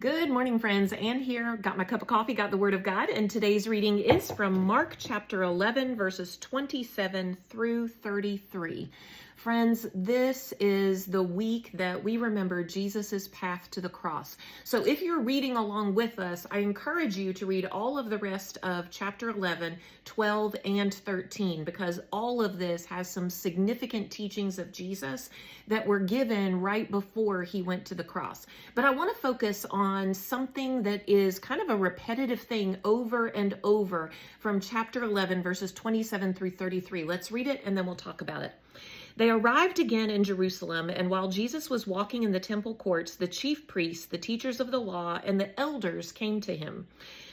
Good morning, friends. Ann here. Got my cup of coffee, got the Word of God, and today's reading is from Mark chapter 11, verses 27 through 33. Friends, this is the week that we remember Jesus's path to the cross. So if you're reading along with us, I encourage you to read all of the rest of chapter 11, 12, and 13, because all of this has some significant teachings of Jesus that were given right before he went to the cross. But I want to focus on something that is kind of a repetitive thing over and over from chapter 11, verses 27 through 33. Let's read it and then we'll talk about it. They arrived again in Jerusalem, and while Jesus was walking in the temple courts, the chief priests, the teachers of the law, and the elders came to him.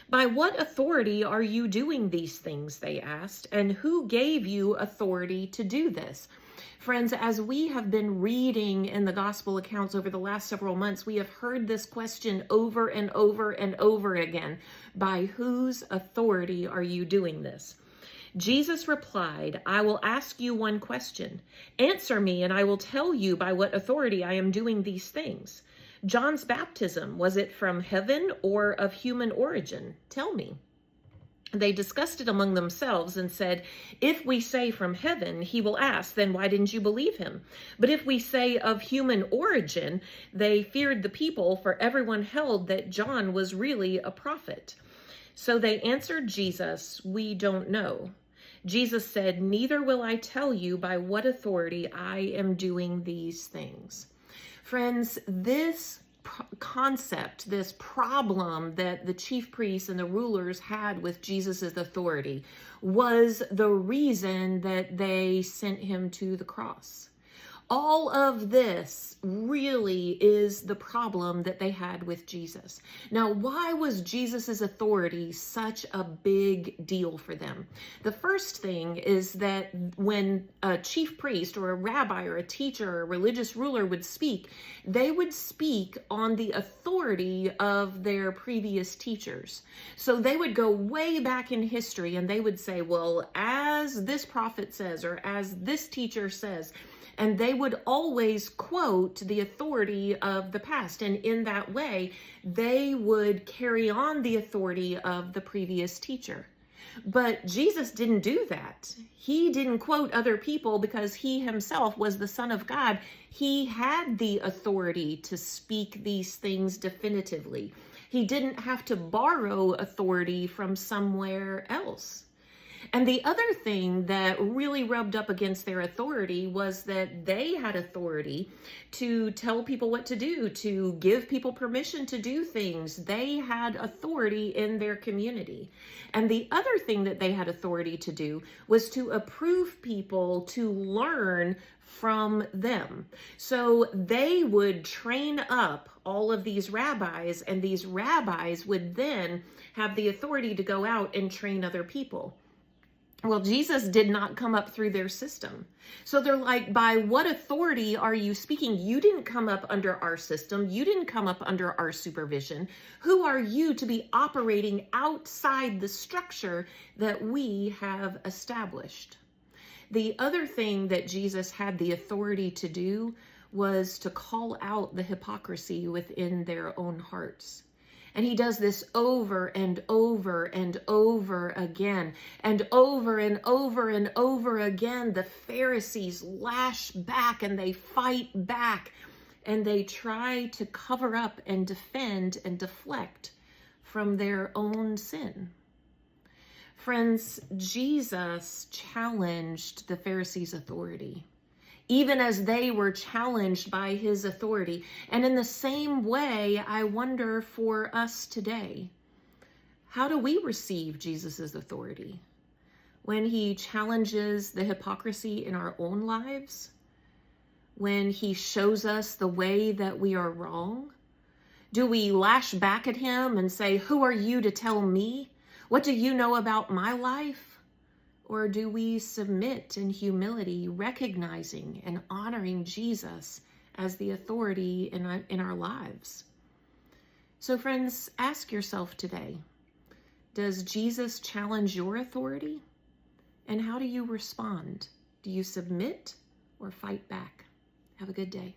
"By what authority are you doing these things?" they asked, "and who gave you authority to do this?" Friends, as we have been reading in the gospel accounts over the last several months, we have heard this question over and over and over again. By whose authority are you doing this? Jesus replied, "I will ask you one question. Answer me, and I will tell you by what authority I am doing these things. John's baptism, was it from heaven or of human origin? Tell me." They discussed it among themselves and said, "If we say from heaven," he will ask, "then why didn't you believe him? But if we say of human origin," they feared the people, for everyone held that John was really a prophet. So they answered Jesus, "We don't know." Jesus said, "Neither will I tell you by what authority I am doing these things." Friends, this concept, this problem that the chief priests and the rulers had with Jesus's authority was the reason that they sent him to the cross. All of this really is the problem that they had with Jesus. Now, why was Jesus's authority such a big deal for them? The first thing is that when a chief priest or a rabbi or a teacher or a religious ruler would speak, they would speak on the authority of their previous teachers. So they would go way back in history and they would say, well, as this prophet says, or as this teacher says, and they would always quote the authority of the past. And in that way, they would carry on the authority of the previous teacher. But Jesus didn't do that. He didn't quote other people because he himself was the Son of God. He had the authority to speak these things definitively. He didn't have to borrow authority from somewhere else. And the other thing that really rubbed up against their authority was that they had authority to tell people what to do, to give people permission to do things. They had authority in their community. And the other thing that they had authority to do was to approve people to learn from them. So they would train up all of these rabbis, and these rabbis would then have the authority to go out and train other people. Well, Jesus did not come up through their system. So they're like, by what authority are you speaking? You didn't come up under our system. You didn't come up under our supervision. Who are you to be operating outside the structure that we have established? The other thing that Jesus had the authority to do was to call out the hypocrisy within their own hearts. And he does this over and over and over again. And over and over and over again, the Pharisees lash back and they fight back. And they try to cover up and defend and deflect from their own sin. Friends, Jesus challenged the Pharisees' authority, even as they were challenged by his authority. And in the same way, I wonder for us today, how do we receive Jesus's authority? When he challenges the hypocrisy in our own lives? When he shows us the way that we are wrong? Do we lash back at him and say, "Who are you to tell me? What do you know about my life?" Or do we submit in humility, recognizing and honoring Jesus as the authority in our lives? So friends, ask yourself today, does Jesus challenge your authority? And how do you respond? Do you submit or fight back? Have a good day.